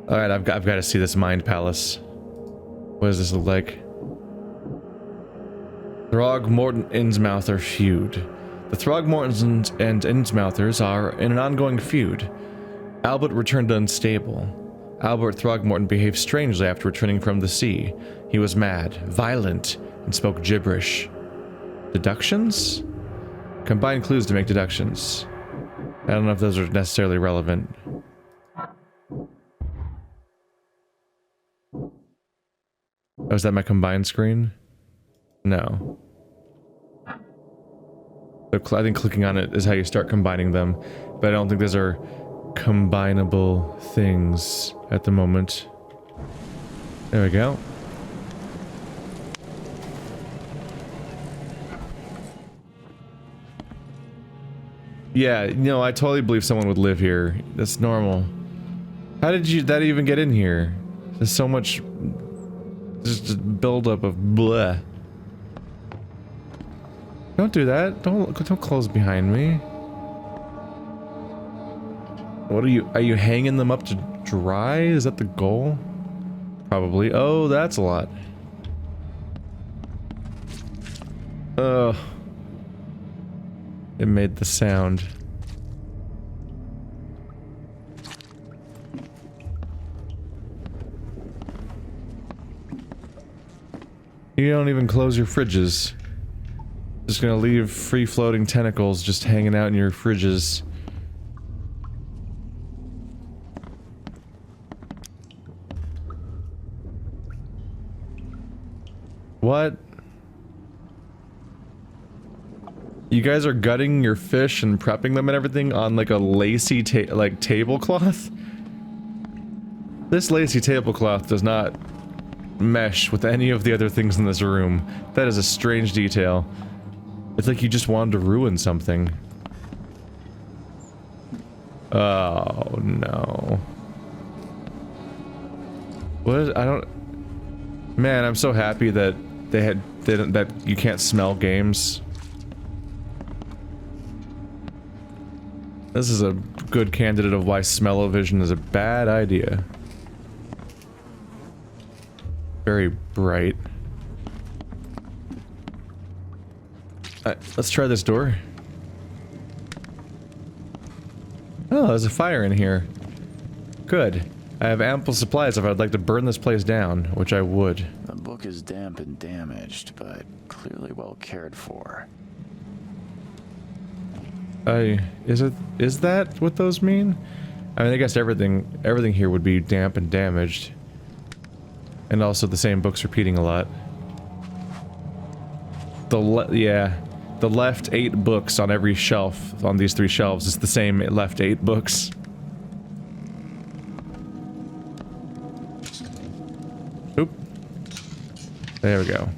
Alright, I've got to see this mind palace. What does this look like? Throgmorton Innsmouther feud. The Throgmortons and Innsmouthers are in an ongoing feud. Albert returned unstable. Albert Throgmorton behaved strangely after returning from the sea. He was mad, violent, and spoke gibberish. Deductions? Combine clues to make deductions. I don't know if those are necessarily relevant. Oh, is that my combined screen? No. So I think clicking on it is how you start combining them, but I don't think those are combinable things at the moment. There we go. Yeah, no, I totally believe someone would live here. That's normal. How did that even get in here? There's so much just buildup of bleh. Don't do that. Don't close behind me. What are you hanging them up to dry? Is that the goal? Probably. Oh, that's a lot. Ugh. It made the sound. You don't even close your fridges. Just gonna leave free-floating tentacles just hanging out in your fridges. What? You guys are gutting your fish and prepping them and everything on like a lacy tablecloth? This lacy tablecloth does not mesh with any of the other things in this room. That is a strange detail. It's like you just wanted to ruin something. Oh no. What is, I don't... Man, I'm so happy that that you can't smell games. This is a good candidate of why smell-o-vision is a bad idea. Very bright. Let's try this door. Oh, there's a fire in here. Good. I have ample supplies if I'd like to burn this place down, which I would. The book is damp and damaged, but clearly well cared for. Is that what those mean? I mean, I guess everything here would be damp and damaged. And also the same books repeating a lot. The left 8 books on every shelf, on these 3 shelves, is the same left 8 books. Oop. There we go.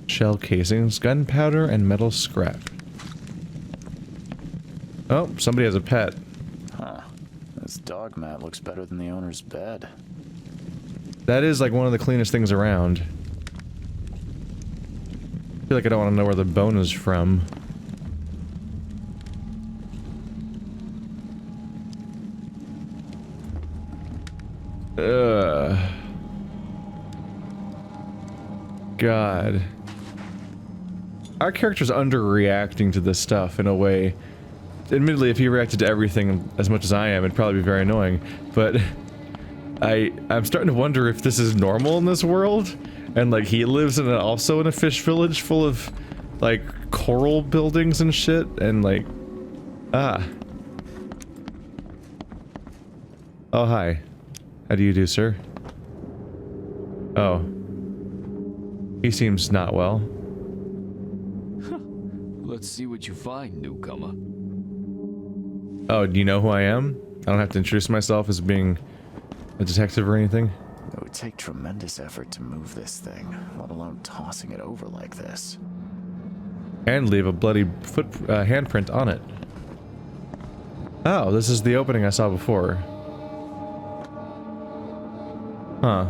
Shell casings, gunpowder, and metal scrap. Oh, somebody has a pet. Huh. This dog mat looks better than the owner's bed. That is like one of the cleanest things around. I feel like I don't want to know where the bone is from. God. Our character's underreacting to this stuff in a way. Admittedly, if he reacted to everything as much as I am, it'd probably be very annoying, but I'm starting to wonder if this is normal in this world, and like he lives also in a fish village full of like coral buildings and shit, and like Oh, hi. How do you do, sir? Oh. He seems not well. Let's see what you find, newcomer. Oh, do you know who I am? I don't have to introduce myself as being a detective or anything? It would take tremendous effort to move this thing, let alone tossing it over like this. And leave a bloody handprint on it. Oh, this is the opening I saw before. Huh.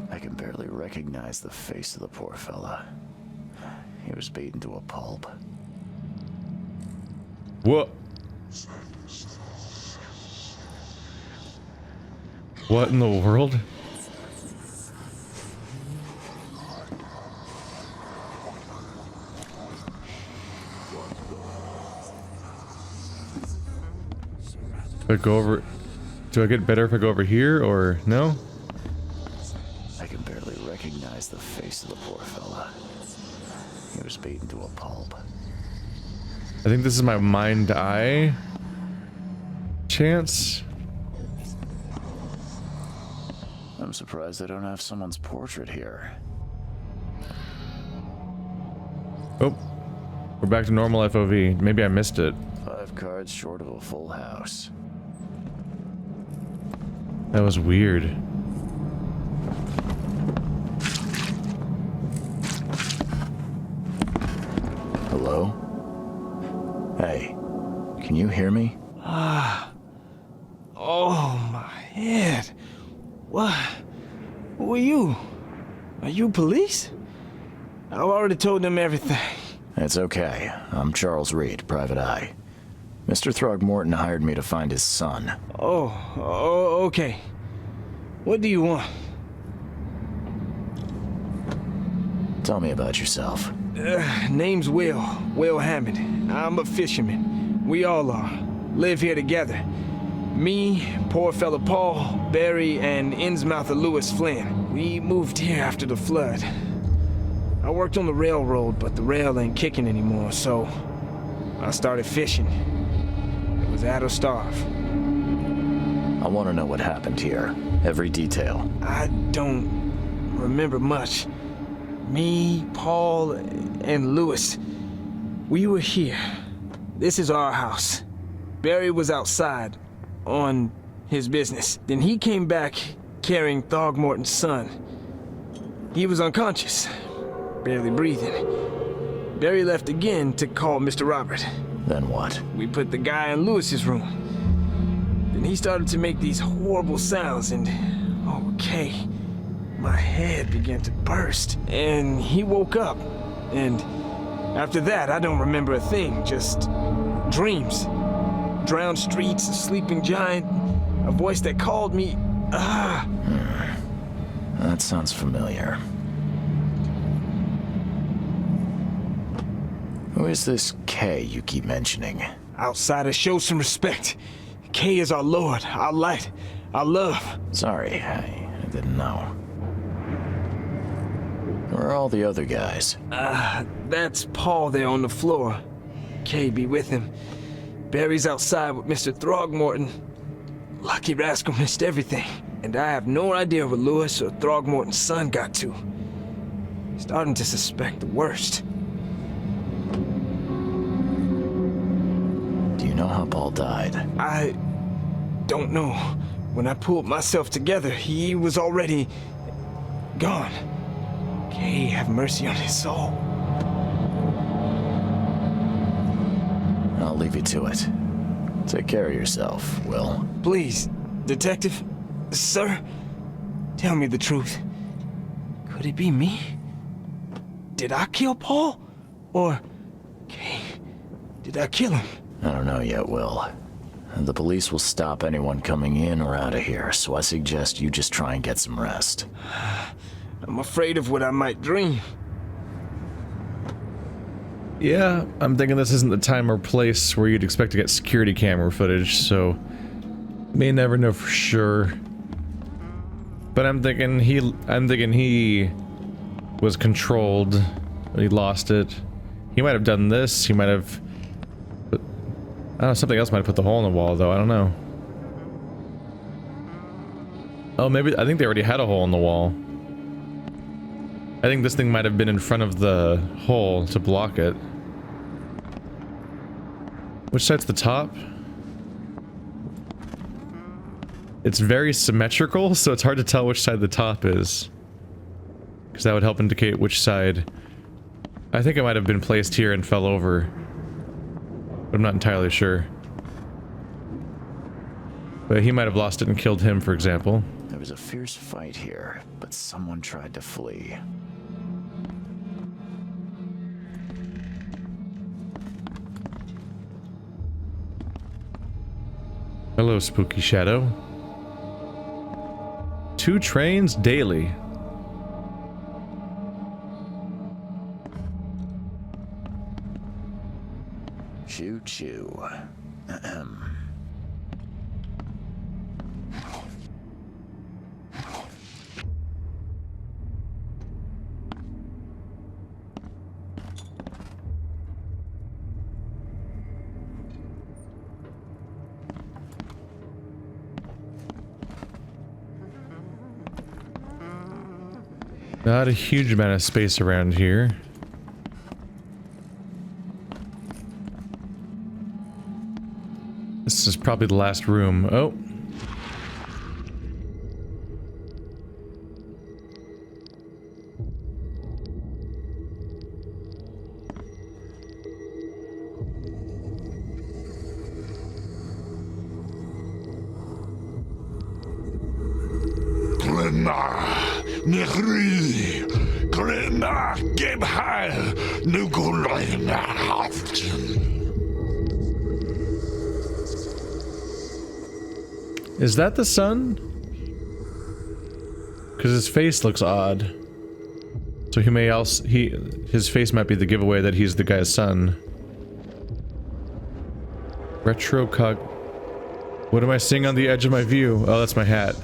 I can barely recognize the face of the poor fella. He was beaten to a pulp. What? What in the world? Do I go over... Do I get better if I go over here, or no? I can barely recognize the face of the poor fella. He was beaten to a pulp. I think this is my mind eye chance. I'm surprised they don't have someone's portrait here. Oh, we're back to normal FOV. Maybe I missed it. 5 cards short of a full house. That was weird. Hello? Hey, can you hear me? Oh, my head. What? Who are you? Are you police? I've already told them everything. It's okay. I'm Charles Reed, Private Eye. Mr. Throgmorton hired me to find his son. Oh, okay. What do you want? Tell me about yourself. Name's Will Hammond. I'm a fisherman. We all are. Live here together. Me, poor fella Paul, Barry, and Innsmouther Lewis Flynn. We moved here after the flood. I worked on the railroad, but the rail ain't kicking anymore, so I started fishing. It was at or starve. I want to know what happened here. Every detail. I don't remember much. Me, Paul, and Lewis, we were here. This is our house. Barry was outside on his business. Then he came back carrying Throgmorton's son. He was unconscious, barely breathing. Barry left again to call Mr. Robert. Then what? We put the guy in Lewis's room. Then he started to make these horrible sounds and, okay, my head began to burst. And he woke up. And after that, I don't remember a thing, just dreams. Drowned streets, a sleeping giant, a voice that called me. That sounds familiar. Who is this K you keep mentioning? Outsiders, show some respect. K is our lord, our light, our love. Sorry, I didn't know. Where are all the other guys? That's Paul there on the floor. K be with him. Barry's outside with Mr. Throgmorton. Lucky rascal missed everything. And I have no idea where Lewis or Throgmorton's son got to. Starting to suspect the worst. Do you know how Paul died? I don't know. When I pulled myself together, he was already gone. Kay, have mercy on his soul. I'll leave you to it. Take care of yourself, Will. Please, detective, sir, tell me the truth. Could it be me? Did I kill Paul? Or, Kay, did I kill him? I don't know yet, Will. The police will stop anyone coming in or out of here, so I suggest you just try and get some rest. I'm afraid of what I might dream. Yeah, I'm thinking this isn't the time or place where you'd expect to get security camera footage, so may never know for sure. But I'm thinking he was controlled, but he lost it. He might have done this. He might have. I don't know. Something else might have put the hole in the wall, though. I don't know. Oh, maybe I think they already had a hole in the wall. I think this thing might have been in front of the hole to block it. Which side's the top? It's very symmetrical, so it's hard to tell which side the top is. Because that would help indicate which side. I think it might have been placed here and fell over. But I'm not entirely sure. But he might have lost it and killed him, for example. There was a fierce fight here, but someone tried to flee. Hello, spooky shadow. 2 trains daily. Choo choo. Ahem. Not a huge amount of space around here. This is probably the last room. Oh. Is that the sun? Because his face looks odd. So he may also his face might be the giveaway that he's the guy's son. Retro cog. What am I seeing on the edge of my view? Oh, that's my hat.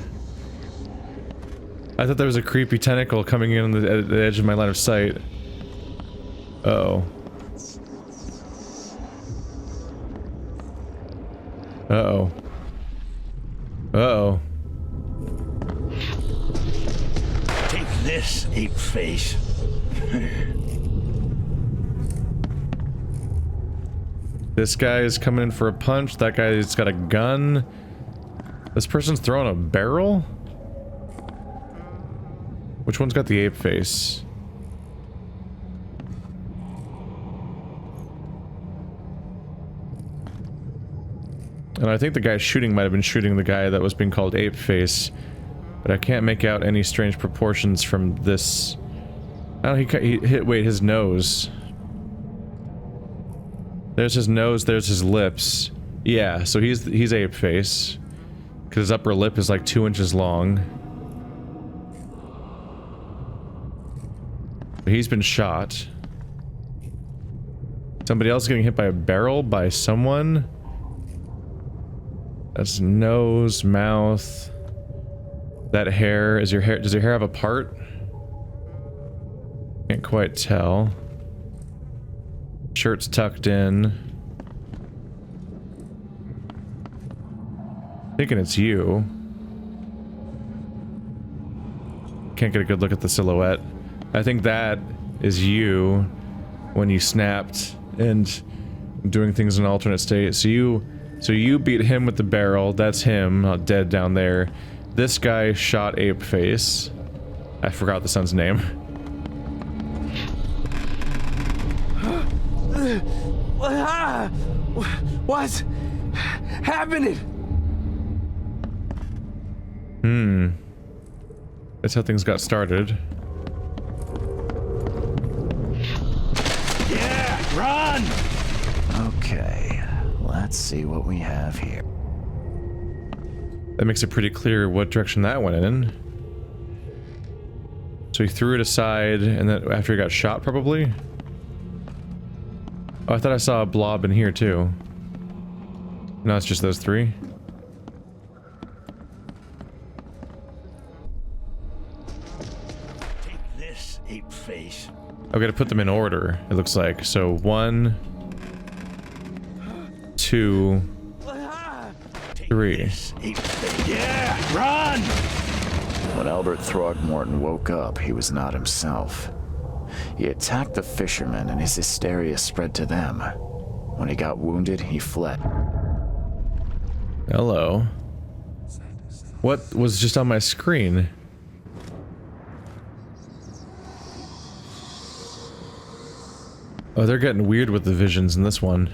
I thought there was a creepy tentacle coming in on the edge of my line of sight. Uh-oh. Uh-oh. Uh-oh. Take this, ape face. This guy is coming in for a punch. That guy's got a gun. This person's throwing a barrel? Which one's got the ape face? And I think the guy shooting might have been shooting the guy that was being called ape face. But I can't make out any strange proportions from this. Oh, he hit, wait, his nose. There's his nose, there's his lips. Yeah, so he's ape face. Because his upper lip is like 2 inches long. He's been shot. Somebody else getting hit by a barrel by someone. That's nose, mouth. That hair, does your hair have a part? Can't quite tell. Shirt's tucked in. Thinking it's you. Can't get a good look at the silhouette. I think that is you when you snapped and doing things in an alternate state. So you beat him with the barrel. That's him, dead down there. This guy shot ape face. I forgot the son's name. What's happening? That's how things got started. Yeah, run! Okay, let's see what we have here. That makes it pretty clear what direction that went in. So he threw it aside, and then after he got shot, probably? Oh, I thought I saw a blob in here, too. No, it's just those three. Take this, ape face. I've got to put them in order, it looks like. So 1, 2, 3. This, ape face. Yeah, run! When Albert Throgmorton woke up, he was not himself. He attacked the fishermen and his hysteria spread to them. When he got wounded, he fled. Hello. What was just on my screen? Oh, they're getting weird with the visions in this one.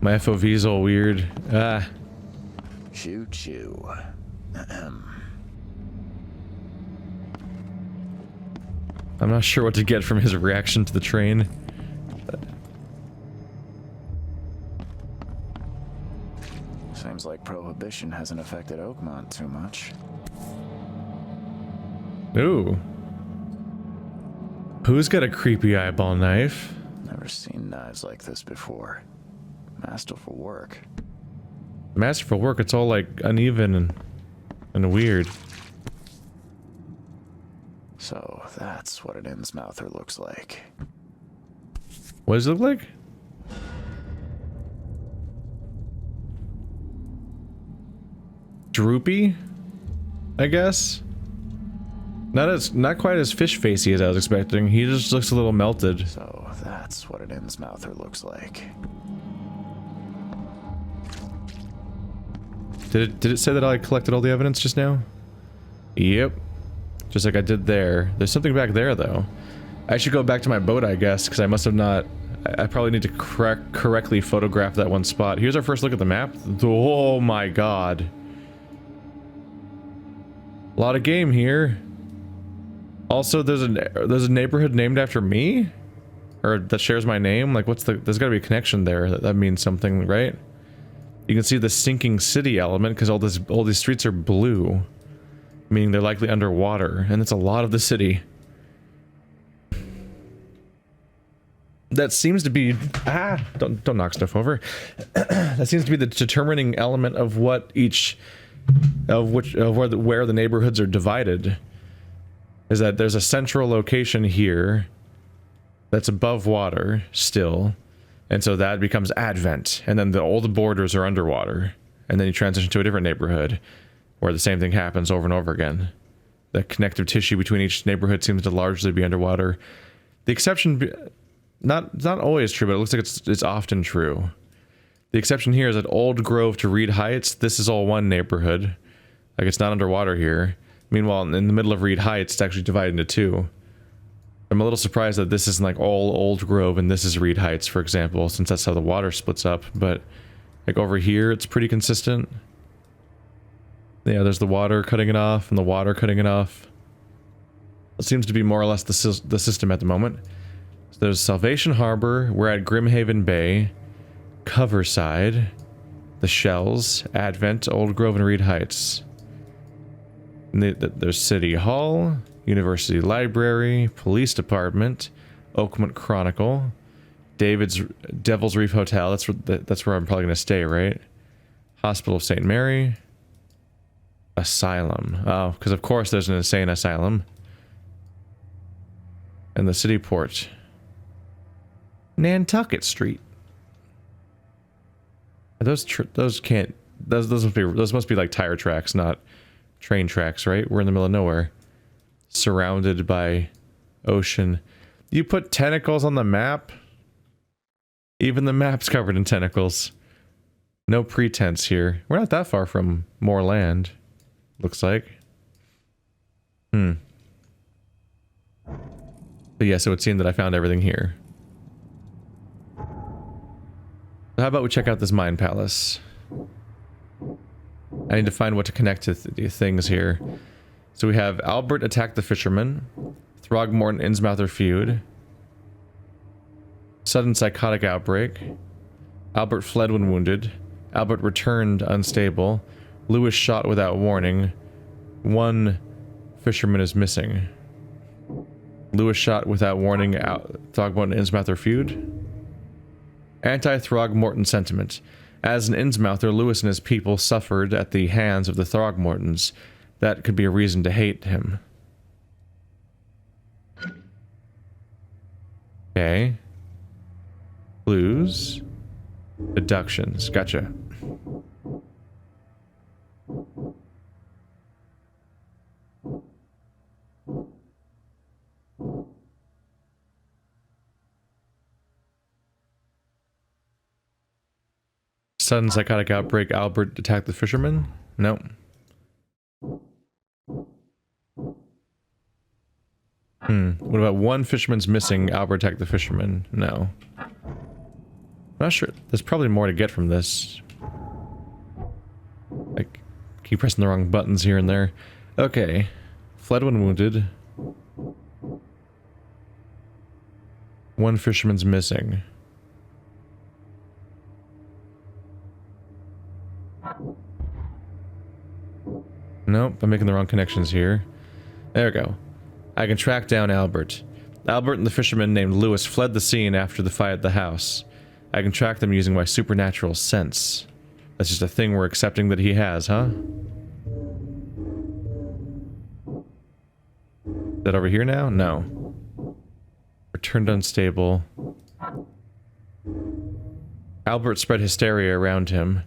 My FOV's all weird. Ah. Choo choo. Ahem. I'm not sure what to get from his reaction to the train. Seems like Prohibition hasn't affected Oakmont too much. Ooh. Who's got a creepy eyeball knife? Never seen knives like this before. Masterful work. Masterful work, it's all like uneven and weird. So that's what an Innsmouther looks like. What does it look like? Droopy, I guess. Not quite as fish facey as I was expecting. He just looks a little melted. So that's what an Innsmouther looks like. Did it say that I collected all the evidence just now? Yep. Just like I did there. There's something back there though. I should go back to my boat, I guess, because I must have not. I probably need to correctly photograph that one spot. Here's our first look at the map. Oh my god. A lot of game here. Also, there's a neighborhood named after me, or that shares my name. Like, what's the? There's got to be a connection there. That means something, right? You can see the sinking city element because all these streets are blue, meaning they're likely underwater, and it's a lot of the city. That seems to be don't knock stuff over. That seems to be the determining element of what each where the neighborhoods are divided. Is that there's a central location here that's above water still, and so that becomes Advent, and then all the borders are underwater, and then you transition to a different neighborhood where the same thing happens over and over again. The connective tissue between each neighborhood seems to largely be underwater. The exception, not always true, but it looks like it's often true. The exception here is that Old Grove to Reed Heights, this is all one neighborhood. Like, it's not underwater here. Meanwhile, in the middle of Reed Heights, it's actually divided into two. I'm a little surprised that this isn't like all Old Grove and this is Reed Heights, for example, since that's how the water splits up. But like over here, it's pretty consistent. Yeah, there's the water cutting it off and the water cutting it off. It seems to be more or less the system at the moment. So there's Salvation Harbor, we're at Grimhaven Bay, Coverside, the Shells, Advent, Old Grove, and Reed Heights. And there's City Hall, University Library, Police Department, Oakmont Chronicle, Devil's Reef Hotel. That's where I'm probably gonna stay, right? Hospital of St. Mary, Asylum. Oh, because of course there's an insane asylum. And the City Port, Nantucket Street. Those must be like tire tracks, not train tracks, right? We're in the middle of nowhere, surrounded by ocean. You put tentacles on the map? Even the map's covered in tentacles. No pretense here. We're not that far from more land, looks like. But yes, it would seem that I found everything here. How about we check out this mine palace? I need to find what to connect to things here. So we have Albert attacked the fisherman, Throgmorton Innsmouther feud, sudden psychotic outbreak, Albert fled when wounded, Albert returned unstable, Lewis shot without warning, one fisherman is missing. Lewis shot without warning, Throgmorton Innsmouther feud. Anti-Throgmorton sentiment. As an Innsmouther, Lewis and his people suffered at the hands of the Throgmortons. That could be a reason to hate him. Okay. Clues. Deductions. Gotcha. Sudden psychotic outbreak, Albert attacked the fisherman? No. What about one fisherman's missing, Albert attacked the fisherman? No. I'm not sure. There's probably more to get from this. Like, keep pressing the wrong buttons here and there. Okay. Fled when wounded. One fisherman's missing. Nope, I'm making the wrong connections here. There we go. I can track down Albert. Albert and the fisherman named Lewis fled the scene after the fight at the house. I can track them using my supernatural sense. That's just a thing we're accepting that he has, huh? Is that over here now? No. Returned unstable. Albert spread hysteria around him.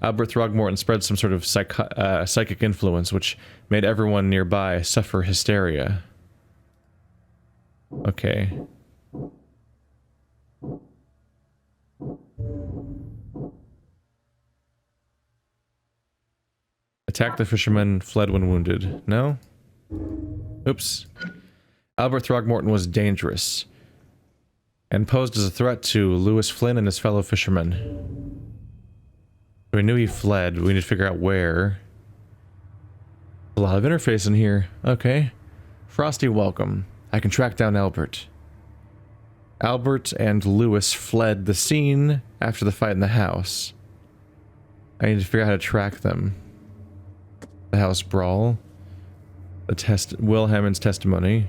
Albert Throgmorton spread some sort of psychic influence, which made everyone nearby suffer hysteria. Okay. Attacked the fisherman, fled when wounded. No? Oops. Albert Throgmorton was dangerous and posed as a threat to Lewis Flynn and his fellow fishermen. We knew he fled. We need to figure out where. A lot of interface in here. Okay. Frosty, welcome. I can track down Albert. Albert and Lewis fled the scene after the fight in the house. I need to figure out how to track them. The house brawl. Will Hammond's testimony.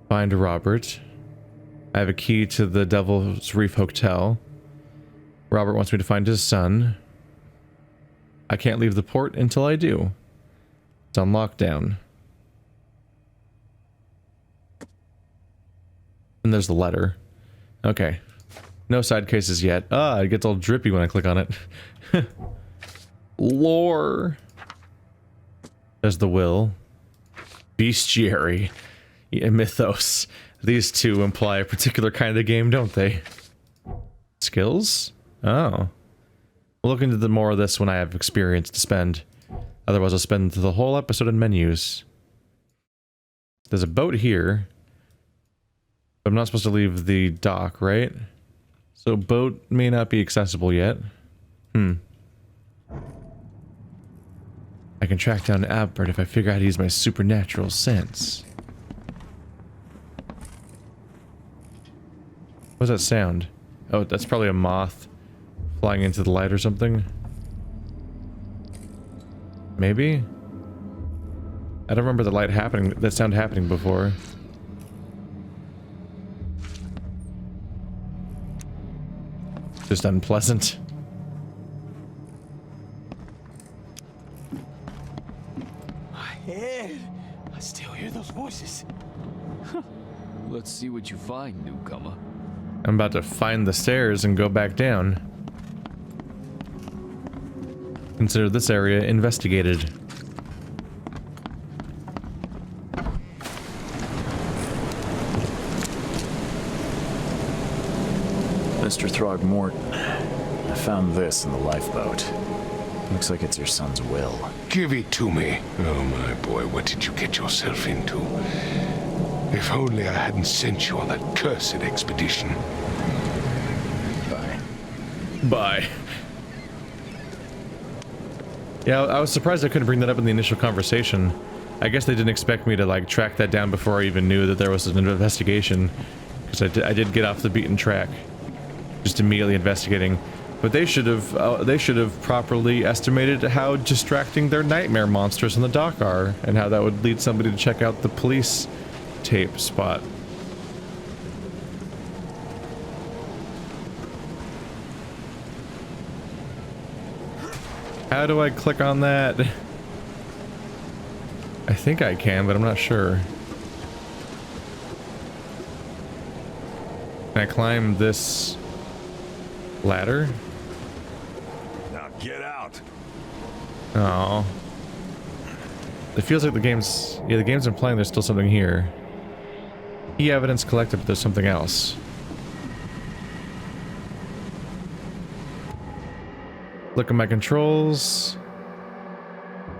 Find Robert. I have a key to the Devil's Reef Hotel. Robert wants me to find his son. I can't leave the port until I do. It's on lockdown. And there's the letter. Okay. No side cases yet. Ah, it gets all drippy when I click on it. Lore. There's the will. Bestiary. Mythos. These two imply a particular kind of game, don't they? Skills? Oh. We'll look into more of this when I have experience to spend. Otherwise I'll spend the whole episode in menus. There's a boat here. But I'm not supposed to leave the dock, right? So boat may not be accessible yet. I can track down Albert if I figure out how to use my supernatural sense. What's that sound? Oh, that's probably a moth flying into the light or something. Maybe? I don't remember the light happening, that sound happening before. Just unpleasant. My head. I still hear those voices. Let's see what you find, newcomer. I'm about to find the stairs and go back down. Consider this area investigated. Mr. Throgmorton, I found this in the lifeboat. Looks like it's your son's will. Give it to me. Oh, my boy, what did you get yourself into? If only I hadn't sent you on that cursed expedition. Bye. Bye. Yeah, I was surprised I couldn't bring that up in the initial conversation. I guess they didn't expect me to, like, track that down before I even knew that there was an investigation. Because I did get off the beaten track. Just immediately investigating. But they should have properly estimated how distracting their nightmare monsters on the dock are, and how that would lead somebody to check out the police tape spot. How do I click on that? I think I can, but I'm not sure. Can I climb this ladder? Now get out. Oh. It feels like the game's... Yeah, the game's implying there's still something here. Key evidence collected, but there's something else. Look at my controls.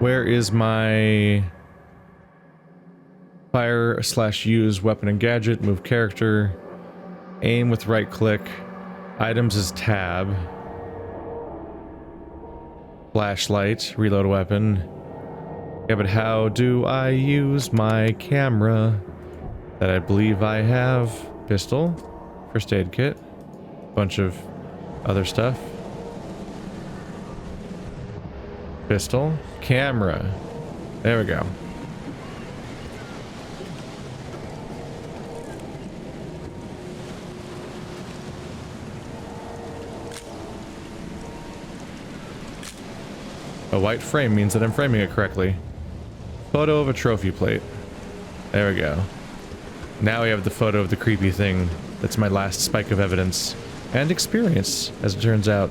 Where is my... Fire/use weapon and gadget, move character, aim with right click, items is tab, flashlight, reload weapon. Yeah, but how do I use my camera that I believe I have? Pistol, first aid kit, bunch of other stuff. Pistol. Camera. There we go. A white frame means that I'm framing it correctly. Photo of a trophy plate. There we go. Now we have the photo of the creepy thing. That's my last spike of evidence. And experience, as it turns out.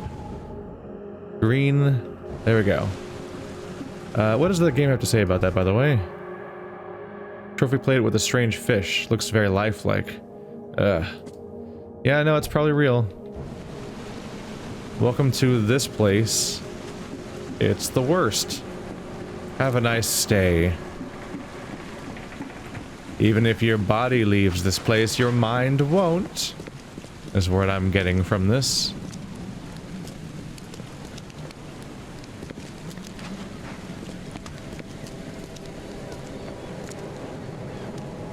Green. There we go. What does the game have to say about that, by the way? Trophy plate with a strange fish. Looks very lifelike. Ugh. Yeah, I know, it's probably real. Welcome to this place. It's the worst. Have a nice stay. Even if your body leaves this place, your mind won't. Is what I'm getting from this.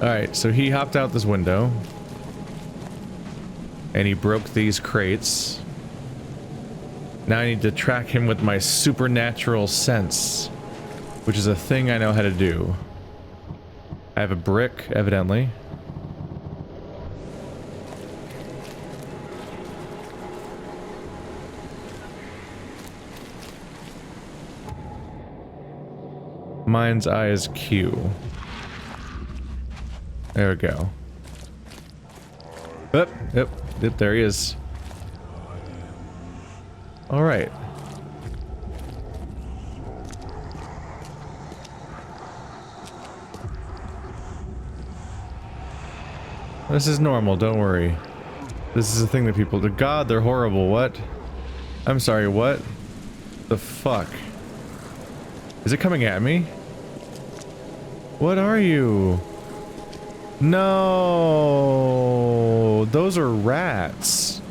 Alright, so he hopped out this window. And he broke these crates. Now I need to track him with my supernatural sense. Which is a thing I know how to do. I have a brick, evidently. Mind's eye is Q. There we go. Yep, there he is. Alright. This is normal, don't worry. This is a thing that people do. God, they're horrible. What? I'm sorry, what? The fuck? Is it coming at me? What are you? No, those are rats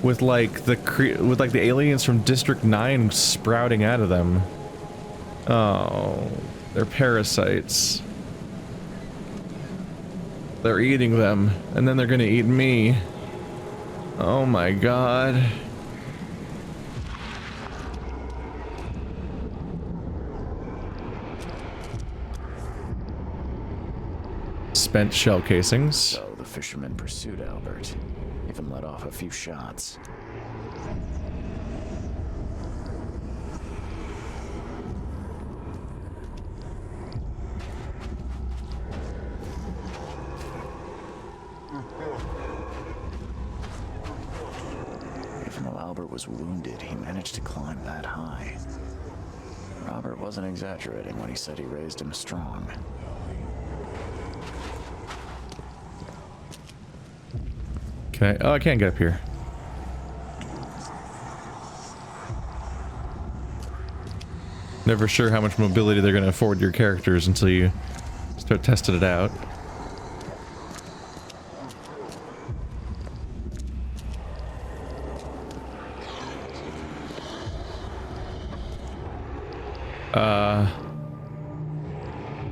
with like the aliens from District 9 sprouting out of them. Oh, they're parasites. They're eating them, and then they're gonna eat me. Oh my god. Spent shell casings. So the fisherman pursued Albert, even let off a few shots. Even though Albert was wounded, he managed to climb that high. Robert wasn't exaggerating when he said he raised him strong. Oh, I can't get up here. Never sure how much mobility they're going to afford your characters until you start testing it out.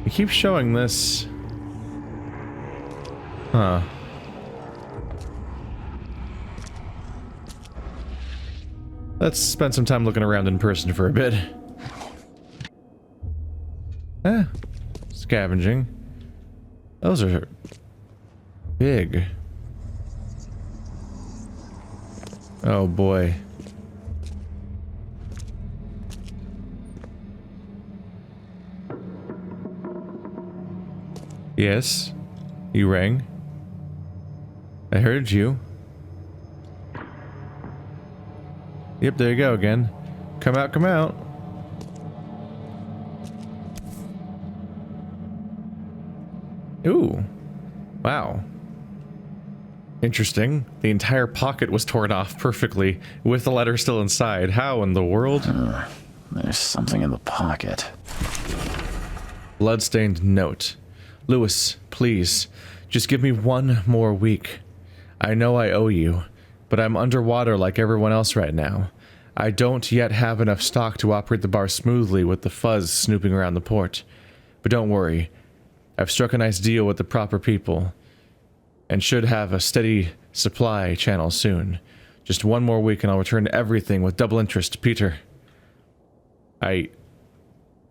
It keeps showing this. Huh. Let's spend some time looking around in person for a bit. Scavenging. Those are big. Oh boy. Yes, you rang. I heard you. Yep, there you go again. Come out, come out. Ooh. Wow. Interesting. The entire pocket was torn off perfectly, with the letter still inside. How in the world? There's something in the pocket. Bloodstained note. Lewis, please, just give me one more week. I know I owe you, but I'm underwater like everyone else right now. I don't yet have enough stock to operate the bar smoothly with the fuzz snooping around the port. But don't worry. I've struck a nice deal with the proper people, and should have a steady supply channel soon. Just one more week and I'll return everything with double interest, Peter.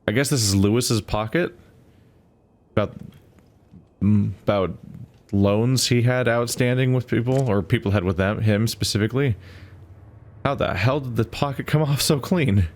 I guess this is Lewis's pocket. About loans he had outstanding with people, or people had with him specifically. How the hell did the pocket come off so clean?